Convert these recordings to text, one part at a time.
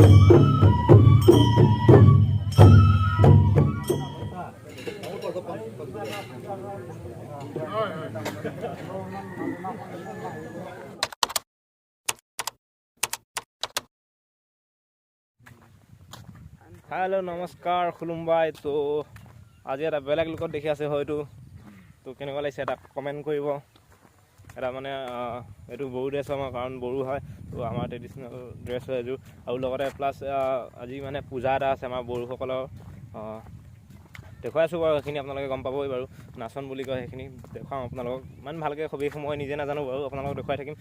Hello नमस्कार खुलुमबाई। तो आज এটা বেলেগ লুকত দেখি আছে হয়তো তো কেনেকুৱা লাগিছে এটা কমেণ্ট কৰিব। এটা মানে এইটো বড়ো ড্ৰেছ আমাৰ কাৰণ বড়ো হয় তো আমাৰ ট্ৰেডিশ্যনেল ড্ৰেছ হয় এইযোৰ আৰু লগতে প্লাছ আজি মানে পূজা এটা আছে আমাৰ বড়োসকলৰ দেখুৱাই আছোঁ বাৰু। সেইখিনি আপোনালোকে গম পাবই বাৰু। নাচন বুলি কয় সেইখিনি দেখুৱাম আপোনালোকক। ইমান ভালকৈ সবিশেষ মই নিজে নাজানো বাৰু, আপোনালোকক দেখুৱাই থাকিম।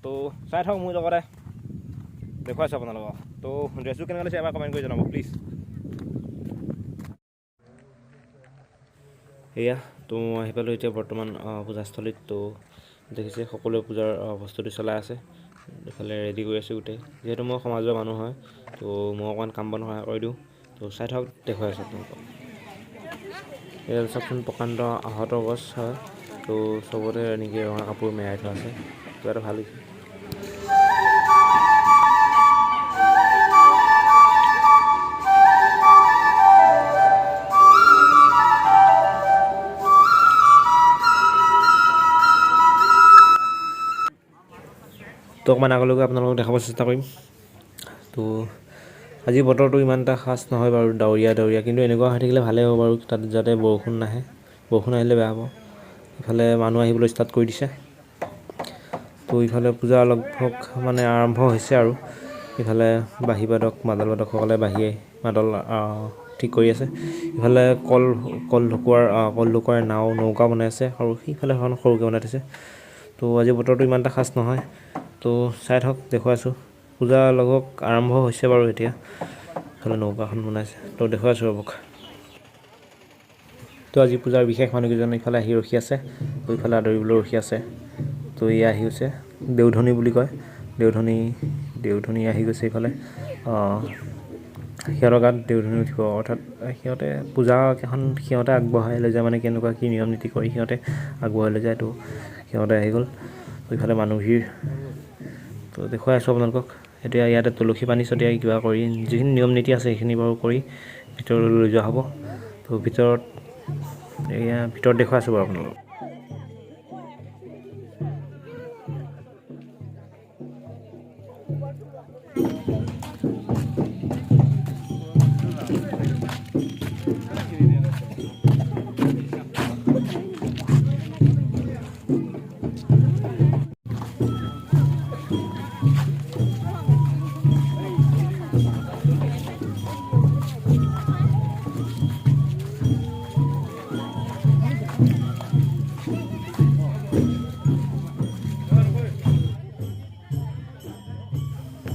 তো চাই থাকক মোৰ লগতে দেখুৱাইছোঁ আপোনালোকক। তো ড্ৰেছটো কেনেকুৱা লাগিছে এবাৰ কমেণ্ট কৰি জনাব প্লিজ। এয়া তো মই আহি পালোঁ এতিয়া বৰ্তমান পূজাস্থলীত। তো দেখিছে সকলোৱে পূজাৰ প্ৰস্তুতি চলাই আছে। এইফালে ৰেডি কৰি আছে গোটেই। যিহেতু মই সমাজৰ মানুহ হয় তো মই অকণমান কাম বন সহায় কৰি দিওঁ। তো চাই থাকক দেখুৱাই আছোঁ আপোনালোকক। এয়া চাওকচোন প্ৰকাণ্ড আহঁতৰ গছ হয়। তো চবতে এনেকৈ ৰঙা কাপোৰ মেৰাই থোৱা আছে। তো এটা ভাল হৈছে। তো অকণমান আগলৈকে আপোনালোকক দেখাব চেষ্টা কৰিম। তো আজি বতৰটো ইমান এটা খাচ নহয় বাৰু, ডাৱৰীয়া কিন্তু এনেকুৱা হৈ থাকিলে ভালেই হ'ব বাৰু। তাত যাতে বৰষুণ নাহে, বৰষুণ আহিলে বেয়া হ'ব। ইফালে মানুহ আহিবলৈ ষ্টাৰ্ট কৰি দিছে। তো ইফালে পূজা লগভগ মানে আৰম্ভ হৈছে আৰু ইফালে বাঁহী বাদক মাদল বাদকসকলে মাদল ঠিক কৰি আছে। ইফালে কল ঢকুৱাৰ নাও নৌকা বনাই আছে আৰু সিফালে এখন সৰুকৈ বনাই থৈছে। তো আজি বতৰটো ইমান এটা খাচ নহয়। তো চাই থাকক দেখুৱাইছোঁ। পূজা লগভগ আৰম্ভ হৈছে বাৰু এতিয়া। ইফালে নৌকাখন বনাইছে তো দেখুৱাইছোঁ ৰ'বক। তো আজি পূজাৰ বিশেষ মানুহকেইজন ইফালে আহি ৰখি আছে। তো ইফালে আদৰিবলৈ ৰখি আছে। তো এয়া আহি গৈছে দেওধনী বুলি কয়। দেওধনী আহি গৈছে ইফালে। সিহঁতৰ গাত দেওধনী উঠিব, অৰ্থাৎ সিহঁতে পূজাকেইখন সিহঁতে আগবঢ়াই লৈ যায়। মানে কেনেকুৱা কি নিয়ম নীতি কৰি সিহঁতে আগবঢ়াই লৈ যায়। তো সিহঁতে আহি গ'ল। তো ইফালে মানুহ ভিৰ। তো দেখুৱাই আছোঁ আপোনালোকক। এতিয়া ইয়াতে তুলসী পানী ছটিয়াই কিবা কৰি যিখিনি নিয়ম নীতি আছে সেইখিনি বাৰু কৰি ভিতৰলৈ লৈ যোৱা হ'ব। তো ভিতৰত দেখুৱাই আছোঁ বাৰু আপোনালোকক।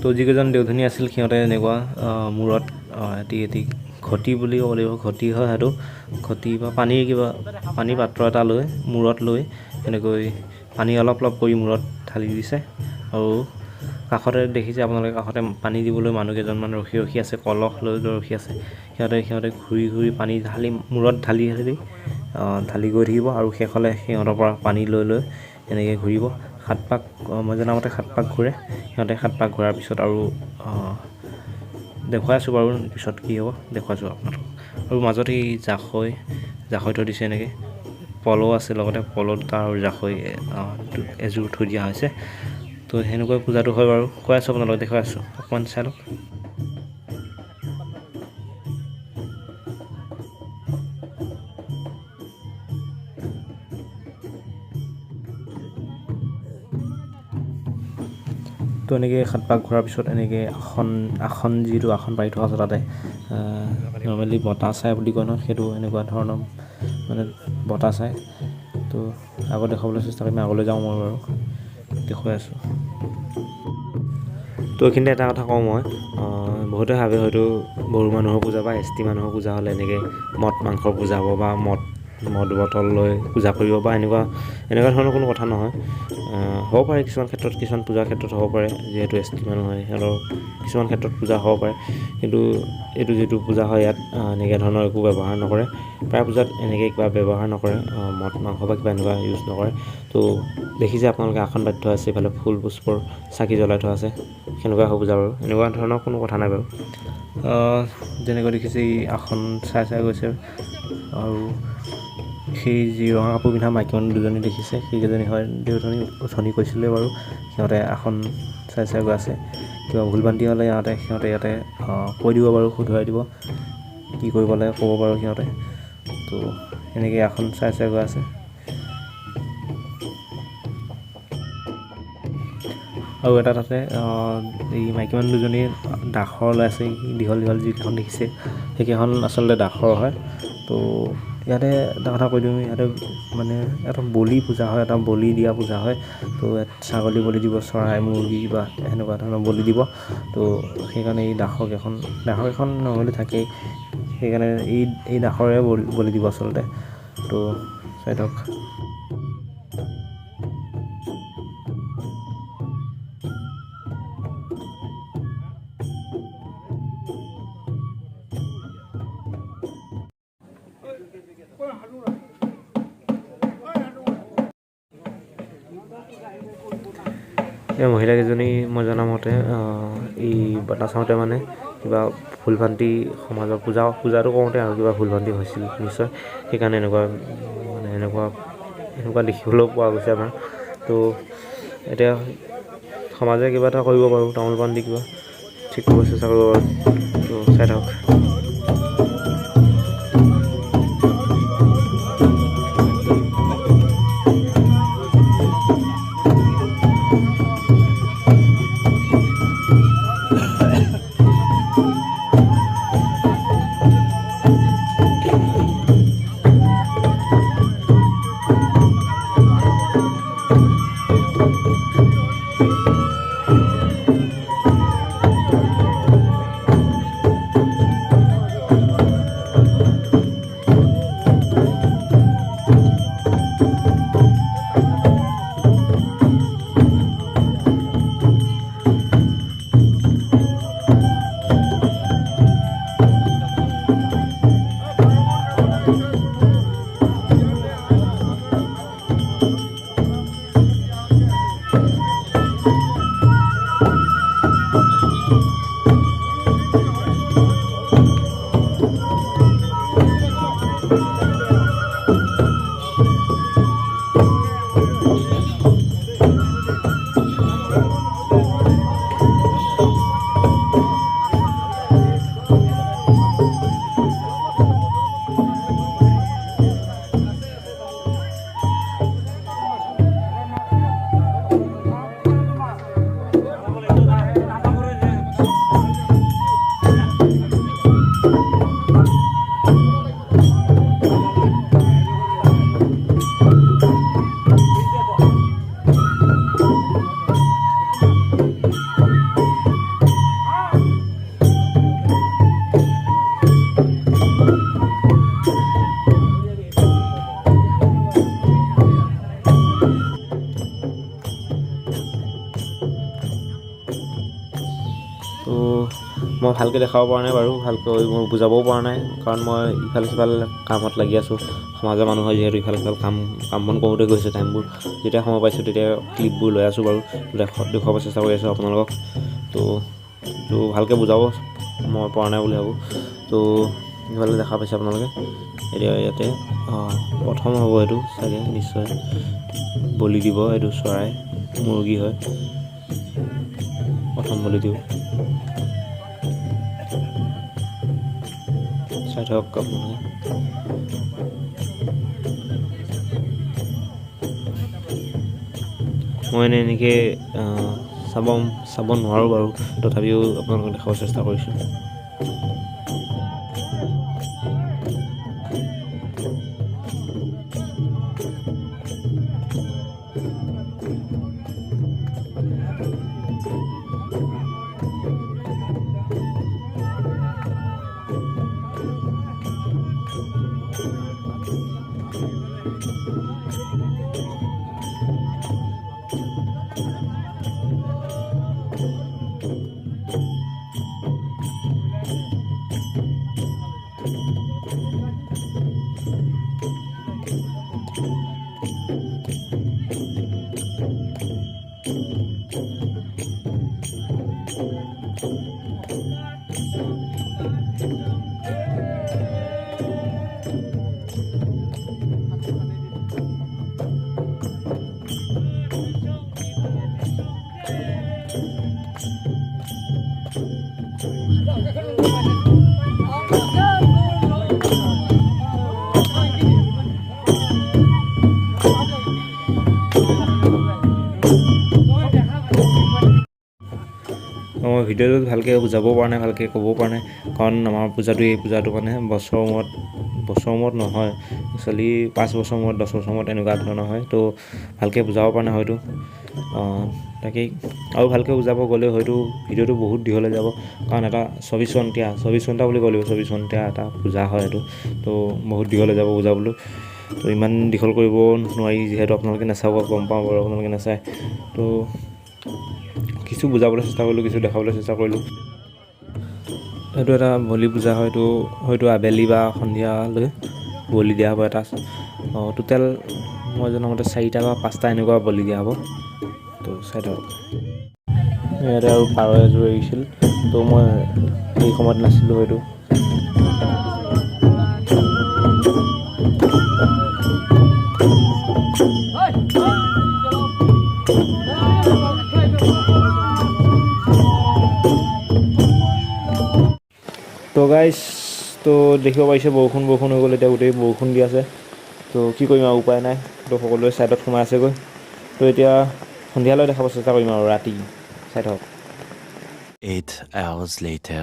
তো যিকেইজন দেওধনী আছিল সিহঁতে এনেকুৱা মূৰত এটি ঘটি বুলি ক'ব লাগিব। ঘটি হয় সেইটো। ঘটি বা পানীৰ পাত্ৰ এটা লৈ মূৰত লৈ এনেকৈ পানী অলপ কৰি মূৰত ঢালি দিছে। আৰু কাষতে দেখিছে আপোনালোকে, কাষতে পানী দিবলৈ মানুহ কেইজনমান ৰখি আছে। কলহ লৈ ৰখি আছে। সিহঁতে ঘূৰি পানী মূৰত ঢালি গৈ থাকিব আৰু শেষলৈ সিহঁতৰ পৰা পানী লৈ এনেকৈ ঘূৰিব। 7 পাক মই জনামতে 7 পাক ঘূৰে সিহঁতে। 7 পাক ঘূৰাৰ পিছত আৰু দেখুৱাই আছোঁ বাৰু পিছত কি হ'ব দেখুৱাইছোঁ আপোনালোকক। আৰু মাজত এই জাকৈ থৈ দিছে এনেকৈ। পল আছে লগতে, পল দুটা আৰু জাকৈ এযোৰ থৈ দিয়া হৈছে। তো সেনেকৈ পূজাটো হয় বাৰু। কৈ আছোঁ আপোনালোকক, দেখুৱাই আছোঁ অকণমান চাই লওক। তো এনেকৈ 7 পাক ঘূৰাৰ পিছত এনেকৈ যিটো আসন পাৰি থোৱা আছে তাতে নৰ্মেলি বটা চাই বুলি কয় ন, সেইটো এনেকুৱা ধৰণৰ মানে বটা চাই। তো আগত দেখুৱাবলৈ চেষ্টা কৰিম। আগলৈ যাওঁ মই বাৰু, দেখুৱাই আছোঁ। তো এইখিনিতে এটা কথা কওঁ মই, বহুতে ভাবে হয়তো বড়ো মানুহৰ পূজা বা এছ টি মানুহৰ পূজা হ'লে এনেকৈ মদ মাংসৰ পূজা হ'ব বা মদ মদ বটল লৈ পূজা কৰিব বা এনেকুৱা ধৰণৰ কোনো কথা নহয়। হ'ব পাৰে কিছুমান ক্ষেত্ৰত, কিছুমান পূজাৰ ক্ষেত্ৰত হ'ব পাৰে, যিহেতু এছ টি মানুহ হয় সিহঁতৰ কিছুমান ক্ষেত্ৰত পূজা হ'ব পাৰে। কিন্তু এইটো যিটো পূজা হয় ইয়াত এনেকুৱা ধৰণৰ একো ব্যৱহাৰ নকৰে। প্ৰায় পূজাত এনেকৈ কিবা ব্যৱহাৰ নকৰে, মদ মাংস বা কিবা এনেকুৱা ইউজ নকৰে। তো দেখিছে আপোনালোকে আসন পাতি থোৱা আছে, ইফালে ফুল পুষ্পৰ চাকি জ্বলাই থোৱা আছে, সেনেকুৱা হ'ব পূজা বাৰু, এনেকুৱা ধৰণৰ কোনো কথা নাই বাৰু। যেনেকৈ দেখিছে এই আসন চাই গৈছে, আৰু সেই যি ৰঙা কাপোৰ পিন্ধা মাইকী মানুহ দুজনী দেখিছে, সেইকেইজনী হয় অথনি কৈছিলে বাৰু, সিহঁতে আসন চাই গৈ আছে। কিবা ভুল ভ্ৰান্তি হ'লে সিহঁতে ইয়াতে কৈ দিব বাৰু, শুধৰাই দিব, কি কৰিব লাগে ক'ব বাৰু সিহঁতে। তো এনেকৈ আসন চাই গৈ আছে। আৰু এটা তাতে এই মাইকী মানুহ দুজনী দাখৰ লৈ আছে, দীঘল যিকেইখন দেখিছে সেইকেইখন আচলতে দাখৰ হয়। তো ইয়াতে এটা কথা কৈ দিওঁ, ইয়াতে মানে এটা বলি পূজা হয়, এটা বলি দিয়া পূজা হয়। তো ইয়াত ছাগলী বলি দিব, চৰাই মুৰ্গী বা সেনেকুৱা ধৰণৰ বলি দিব। তো সেইকাৰণে এই দাখৰকেইখন নৰ্মেলি থাকেই, সেইকাৰণে এই দাখৰে বলি দিব আচলতে। তো চাই থওক। এই মহিলাকেইজনী মই জনামতে এই বটা চাওঁতে মানে কিবা ভুল ভ্ৰান্তি সমাজৰ পূজাটো কৰোঁতে আৰু কিবা ভুল ভ্ৰান্তি হৈছিল নিশ্চয়, সেইকাৰণে এনেকুৱা দেখিবলৈও পোৱা গৈছে আমাৰ। তো এতিয়া সমাজে কিবা এটা কৰিব পাৰোঁ, তামোল পাণ দি কিবা ঠিক কৰিব চেষ্টা কৰিব পাৰোঁ। তো চাই থাকক। তো মই ভালকৈ দেখাব পৰা নাই বাৰু, ভালকৈ মই বুজাবও পৰা নাই, কাৰণ মই ইফালে সিফালে কামত লাগি আছোঁ। সমাজৰ মানুহ হয় যিহেতু ইফালে সিফালে কাম বন কৰোঁতে গৈছে টাইমবোৰ। যেতিয়া সময় পাইছোঁ তেতিয়া ক্লিপবোৰ লৈ আছোঁ বাৰু, দেখুৱাব চেষ্টা কৰি আছোঁ আপোনালোকক। তো ভালকৈ বুজাব মই পৰা নাই বুলি ভাবোঁ। তো ইফালে দেখা পাইছে আপোনালোকে, এতিয়া ইয়াতে প্ৰথম হ'ব এইটো চাগে নিশ্চয়, বলি দিব। এইটো চৰাই মুৰ্গী হয়, প্ৰথম বলি দিব। চাই থাকক আপোনালোকে। মই এনেকৈ চাব নোৱাৰোঁ বাৰু, তথাপিও আপোনালোকক দেখাব চেষ্টা কৰিছোঁ। মই ভিডিঅ'টোত ভালকৈ বুজাব পৰা নাই, ভালকৈ ক'ব পৰা নাই, কাৰণ আমাৰ পূজাটো এই পূজাটো মানে বছৰৰ মূৰত নহয়, একচুৱেলি 5 বছৰ মূৰত 10 বছৰ মূৰত এনেকুৱা ধৰণৰ হয়। তো ভালকৈ বুজাব পৰা নাই হয়তো, তাকেই আৰু ভালকৈ বুজাব গ'লে হয়তো ভিডিঅ'টো বহুত দীঘল হৈ যাব, কাৰণ এটা 24 ঘণ্টা বুলি ক'লেও 24 ঘণ্টা এটা পূজা হয় এইটো। তো বহুত দীঘল হৈ যাব বুজাবলৈ, তো ইমান দীঘল কৰিব নোৱাৰি, যিহেতু আপোনালোকে নাচাব, গম পাওঁ বাৰু আপোনালোকে নাচায়। তো কিছু বুজাবলৈ চেষ্টা কৰিলোঁ, কিছু দেখাবলৈ চেষ্টা কৰিলোঁ। এইটো এটা বলি পূজা হয়, এইটো হয়তো আবেলি বা সন্ধিয়ালৈ বলি দিয়া হ'ব। এটা টোটেল মই জনামতে 4টা বা 5টা এনেকুৱা বলি দিয়া হ'ব। তো চাই থাকক, ইয়াতে আৰু পাৰ এযোৰ এৰিছিল, তো মই সেই সময়ত নাছিলোঁ হয়তো। তো গাইজ, তো দেখিব পাৰিছে বৰষুণ হৈ গ'ল, এতিয়া গোটেই বৰষুণ দি আছে। তো কি কৰিম আৰু, উপায় নাই। তো সকলোৱে ছাইডত সোমাই আছেগৈ। তো এতিয়া সন্ধিয়ালৈ দেখাব চেষ্টা কৰিম আৰু ৰাতি, চাই থাকক। 8 hours later.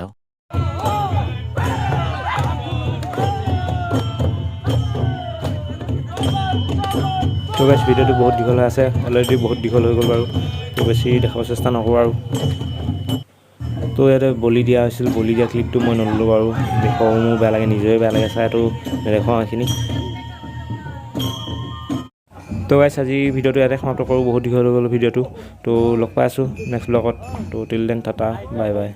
তো গাইজ, ভিডিঅ'টো বহুত দীঘল হৈ আছে, অলৰেডি বহুত দীঘল হৈ গ'ল বাৰু, তো বেছি দেখাব চেষ্টা নকৰোঁ আৰু। তো ইয়াতে বলি দিয়া হৈছিল, বলি দিয়া ক্লিপটো মই নল'লোঁ বাৰু, দেখুৱাব মোৰ বেয়া লাগে, নিজৰে বেয়া লাগে চাই, তো নেদেখাওঁ সেইখিনি। তো গাইজ, আজি ভিডিঅ'টো ইয়াতে সমাপ্ত কৰোঁ, বহুত দীঘল হৈ গ'ল ভিডিঅ'টো। তো লগ পাই আছোঁ নেক্সট ব্লগত। তো till then Tata, bye bye.